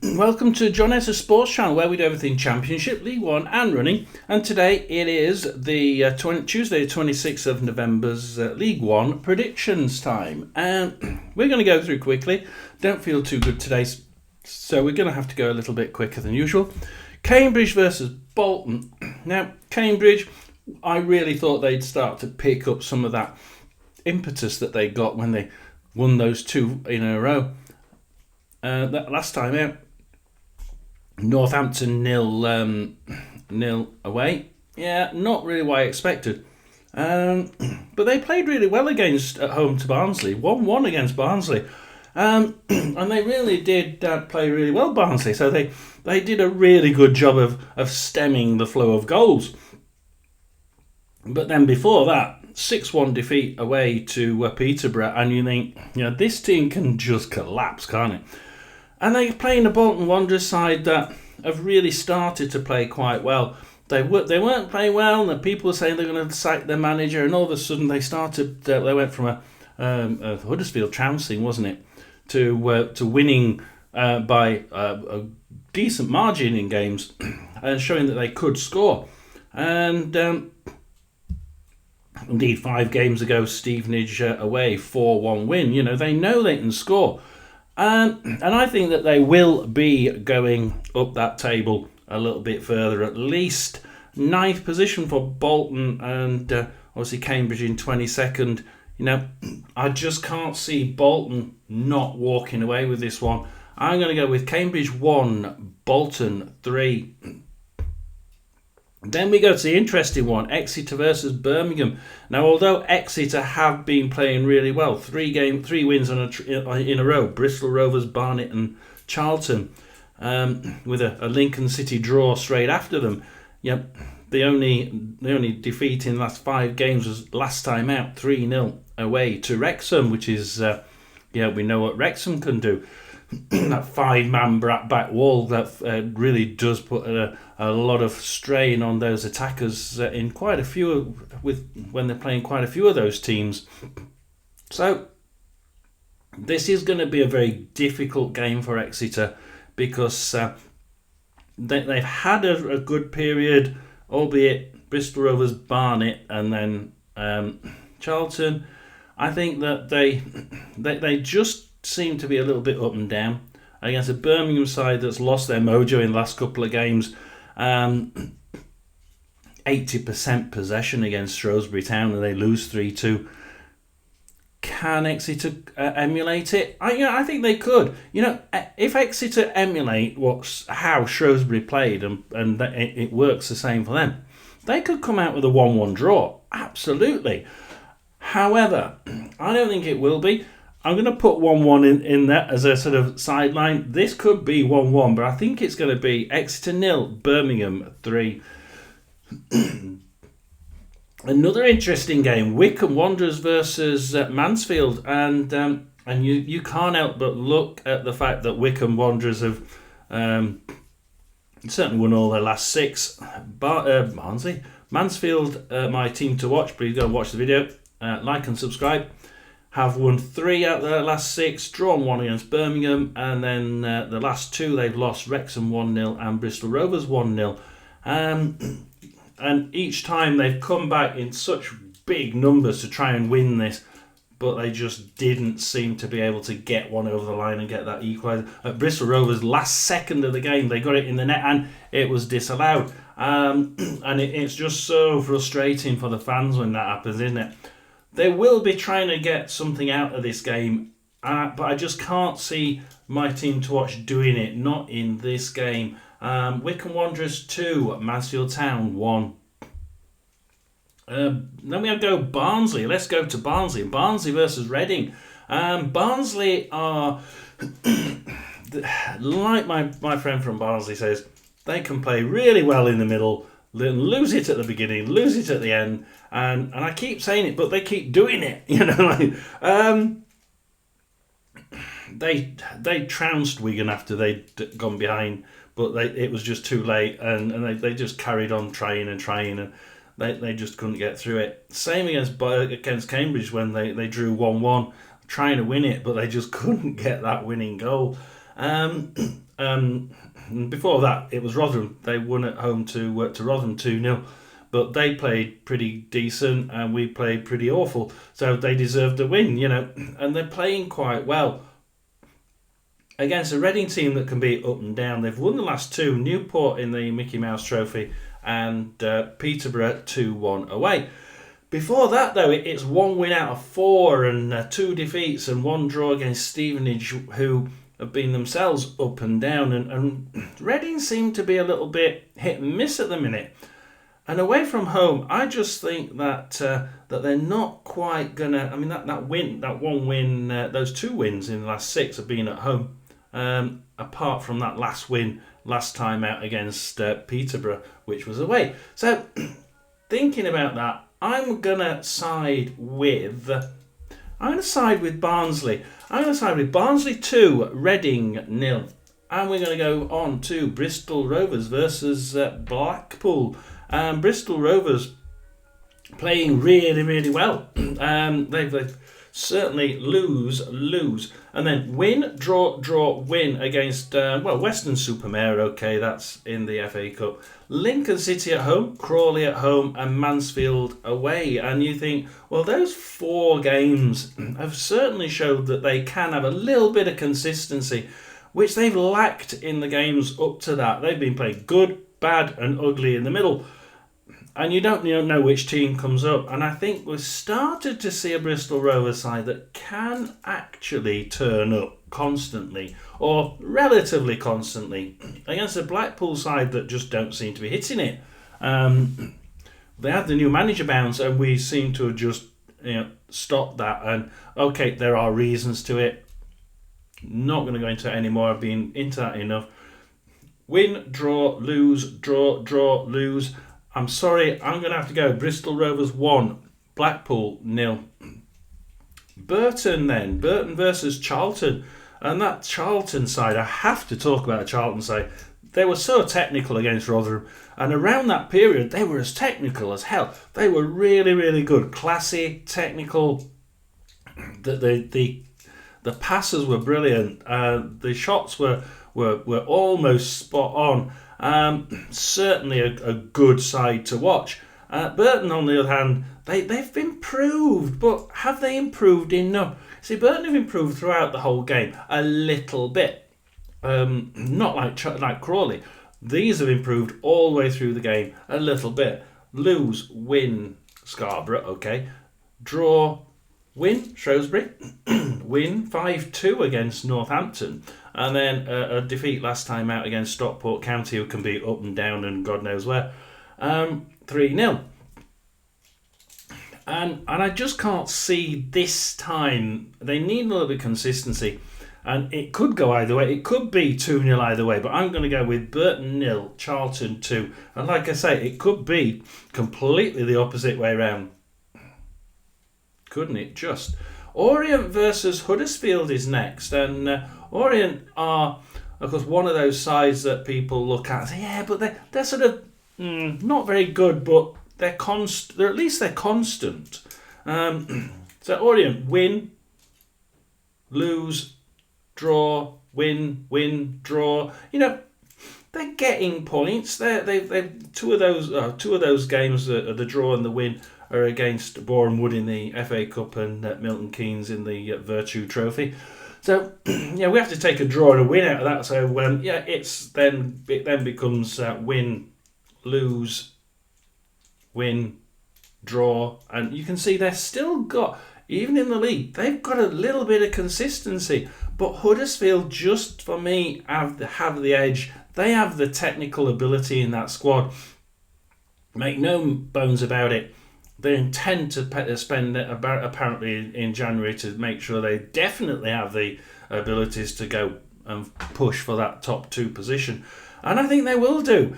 Welcome to Jon S Sports channel, where we do everything Championship, League One and running. And today it is the Tuesday, 26th of November's League One predictions time. And we're going to go through quickly. Don't feel too good today, so we're going to have to go a little bit quicker than usual. Cambridge versus Bolton. Now, Cambridge, I really thought they'd start to pick up some of that impetus that they got when they won those two in a row. That last time out, Northampton nil away. Yeah, not really what I expected. But they played really well at home to Barnsley. 1-1 against Barnsley. And they really did play really well, Barnsley. So they did a really good job of stemming the flow of goals. But then before that, 6-1 defeat away to Peterborough, and you think, this team can just collapse, can't it? And they're playing a Bolton Wanderers side that have really started to play quite well. They weren't playing well, and the people were saying they're going to sack their manager, and all of a sudden they started. They went from a Huddersfield trouncing, wasn't it, to winning by a decent margin in games, and showing that they could score. And indeed, 5 games ago, Stevenage away, 4-1 win. They know they can score. And I think that they will be going up that table a little bit further, at least 9th position for Bolton, and obviously Cambridge in 22nd. I just can't see Bolton not walking away with this one. I'm going to go with Cambridge 1, Bolton 3. Then we go to the interesting one, Exeter versus Birmingham. Now, although Exeter have been playing really well, 3 wins in a row, Bristol Rovers, Barnet and Charlton, with a Lincoln City draw straight after them. Yep, the only defeat in the last 5 games was last time out, 3-0 away to Wrexham, which is, we know what Wrexham can do. That 5-man back wall that really does put a lot of strain on those attackers in quite a few when they're playing quite a few of those teams. So this is going to be a very difficult game for Exeter, because they've had a good period, albeit Bristol Rovers, Barnet, and then Charlton. I think that they just seem to be a little bit up and down against a Birmingham side that's lost their mojo in the last couple of games. 80% possession against Shrewsbury Town, and they lose 3-2. Can Exeter emulate it? I think they could. If Exeter emulate how Shrewsbury played, and it works the same for them, they could come out with a 1-1 draw. Absolutely. However, I don't think it will be. I'm going to put 1-1 in there as a sort of sideline. This could be 1-1, but I think it's going to be Exeter 0, Birmingham 3. Another interesting game, Wycombe Wanderers versus Mansfield, and you can't help but look at the fact that Wycombe Wanderers have certainly won all their last 6. Mansfield, my team to watch. Please go and watch the video, like and subscribe. Have won 3 out of their last 6, drawn 1 against Birmingham, and then the last 2 they've lost, Wrexham 1-0 and Bristol Rovers 1-0. And each time they've come back in such big numbers to try and win this, but they just didn't seem to be able to get one over the line and get that equaliser. At Bristol Rovers, last second of the game, they got it in the net and it was disallowed. And it's just so frustrating for the fans when that happens, isn't it? They will be trying to get something out of this game, but I just can't see my team to watch doing it, not in this game. Wycombe Wanderers 2, Mansfield Town 1. Then we have to go Barnsley. Let's go to Barnsley. Barnsley versus Reading. Barnsley are, like my friend from Barnsley says, they can play really well in the middle, lose it at the beginning, lose it at the end, and I keep saying it, but they keep doing it. They trounced Wigan after they'd gone behind, but it was just too late, and they just carried on trying, and they just couldn't get through it. Same against Cambridge when they drew 1-1, trying to win it, but they just couldn't get that winning goal. And Before that, it was Rotherham. They won at home to Rotherham 2-0. But they played pretty decent and we played pretty awful. So they deserved a win, and they're playing quite well. Against a Reading team that can be up and down. They've won the last two, Newport in the Mickey Mouse Trophy and Peterborough 2-1 away. Before that, though, it's one win out of four and two defeats and one draw against Stevenage, who have been themselves up and down. And Reading seem to be a little bit hit and miss at the minute. And away from home, I just think that that they're not quite gonna. I mean, that one win, those two wins in the last six have been at home. Apart from that last win last time out against Peterborough, which was away. So, thinking about that, I'm gonna side with Barnsley. I'm gonna side with Barnsley 2, Reading 0, and we're gonna go on to Bristol Rovers versus Blackpool. Bristol Rovers playing really, really well. They've certainly lose, and then win, draw, win against Weston-super-Mare. Okay, that's in the FA Cup. Lincoln City at home, Crawley at home, and Mansfield away. And you think, well, those four games have certainly showed that they can have a little bit of consistency, which they've lacked in the games up to that. They've been playing good, bad, and ugly in the middle. And you don't know which team comes up. And I think we've started to see a Bristol Rovers side that can actually turn up constantly, or relatively constantly, against a Blackpool side that just don't seem to be hitting it. They had the new manager bounce, and we seem to have just stopped that. And okay, there are reasons to it. Not going to go into it anymore. I've been into that enough. Win, draw, lose, draw, lose. I'm sorry, I'm going to have to go Bristol Rovers 1, Blackpool 0. Burton versus Charlton. And that Charlton side, I have to talk about the Charlton side. They were so technical against Rotherham. And around that period, they were as technical as hell. They were really, really good. Classy, technical. The passes were brilliant. The shots were almost spot on. Certainly a good side to watch. Burton, on the other hand, they've improved, but have they improved enough? See, Burton have improved throughout the whole game a little bit. Not like Crawley. These have improved all the way through the game a little bit. Lose, win, Scarborough, okay. Draw, win, Shrewsbury. Win 5-2 against Northampton. And then a defeat last time out against Stockport County, who can be up and down and God knows where. 3-0. And I just can't see this time. They need a little bit of consistency. And it could go either way. It could be 2-0 either way. But I'm going to go with Burton 0, Charlton 2. And like I say, it could be completely the opposite way round. Couldn't it just? Orient versus Huddersfield is next. And Orient are, of course, one of those sides that people look at and say, yeah, but they're sort of not very good, but they're constant. At least they're constant. So Orient, win, lose, draw, win, draw. They're getting points. They've two of those games, the draw and the win, are against Boreham Wood in the FA Cup and Milton Keynes in the Virtue Trophy. So we have to take a draw and a win out of that. So it then becomes win, lose, win, draw, and you can see they've still got, even in the league, they've got a little bit of consistency. But Huddersfield, just for me, have the edge. They have the technical ability in that squad. Make no bones about it. They intend to spend apparently in January to make sure they definitely have the abilities to go and push for that top 2 position. And I think they will do.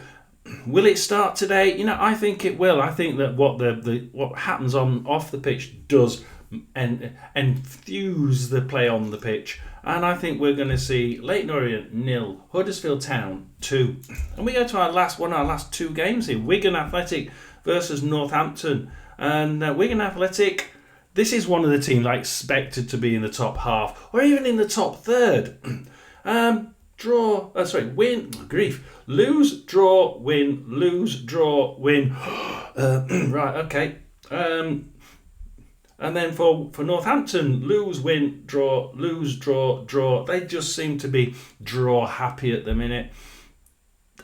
Will it start today? I think it will. I think that what happens off the pitch does infuse the play on the pitch. And I think we're going to see Leyton Orient 0, Huddersfield Town 2. And we go to our last 2 games here. Wigan Athletic versus Northampton. And Wigan Athletic, this is one of the teams I expected to be in the top half, or even in the top third. draw, win, grief, lose, draw, win, lose, draw, win. Right, okay. And then for Northampton, lose, win, draw, lose, draw, draw. They just seem to be draw happy at the minute.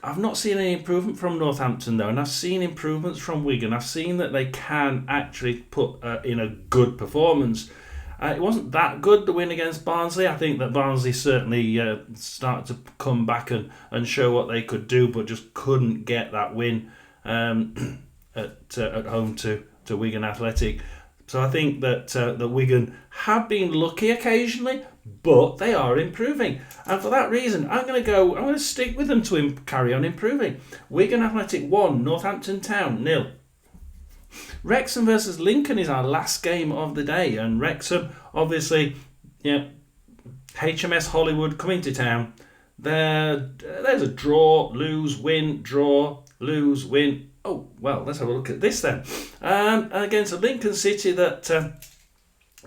I've not seen any improvement from Northampton though, and I've seen improvements from Wigan. I've seen that they can actually put in a good performance. It wasn't that good, the win against Barnsley. I think that Barnsley certainly started to come back and show what they could do, but just couldn't get that win at home to Wigan Athletic. So I think that the Wigan have been lucky occasionally, but they are improving. And for that reason, I'm going to stick with them to carry on improving. Wigan Athletic 1, Northampton Town 0. Wrexham versus Lincoln is our last game of the day, and Wrexham, obviously, HMS Hollywood coming to town. There's a draw, lose, win, draw, lose, win. Oh, well, let's have a look at this then. Against a Lincoln City that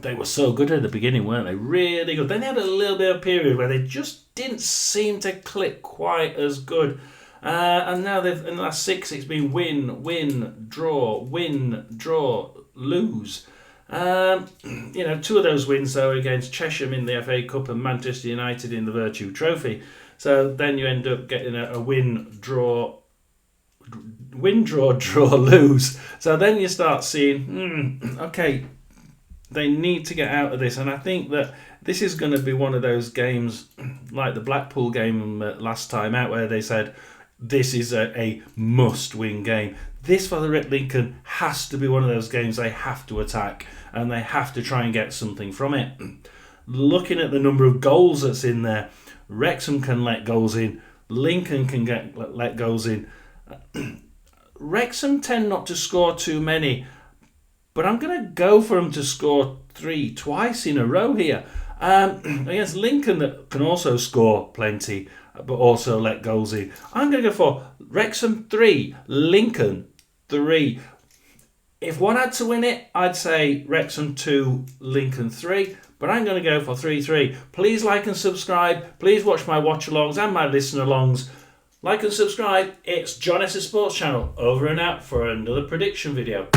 they were so good at the beginning, weren't they? Really good. Then they had a little bit of a period where they just didn't seem to click quite as good. And now in the last 6, it's been win, draw, lose. 2 of those wins, though, against Chesham in the FA Cup and Manchester United in the Virtue Trophy. So then you end up getting a win, draw, lose. So then you start seeing, okay, they need to get out of this. And I think that this is going to be one of those games like the Blackpool game last time out, where they said this is a must-win game. This for the Lincoln has to be one of those games they have to attack, and they have to try and get something from it. Looking at the number of goals that's in there, Wrexham can let goals in, Lincoln can let goals in. Wrexham tend not to score too many, but I'm going to go for them to score 3 twice in a row here. Against Lincoln, that can also score plenty, but also let goals in. I'm going to go for Wrexham 3, Lincoln 3. If one had to win it, I'd say Wrexham 2, Lincoln 3. But I'm going to go for 3-3. Please like and subscribe. Please watch my watch-alongs and my listen-alongs. Like and subscribe. It's Jon S Sports channel. Over and out for another prediction video.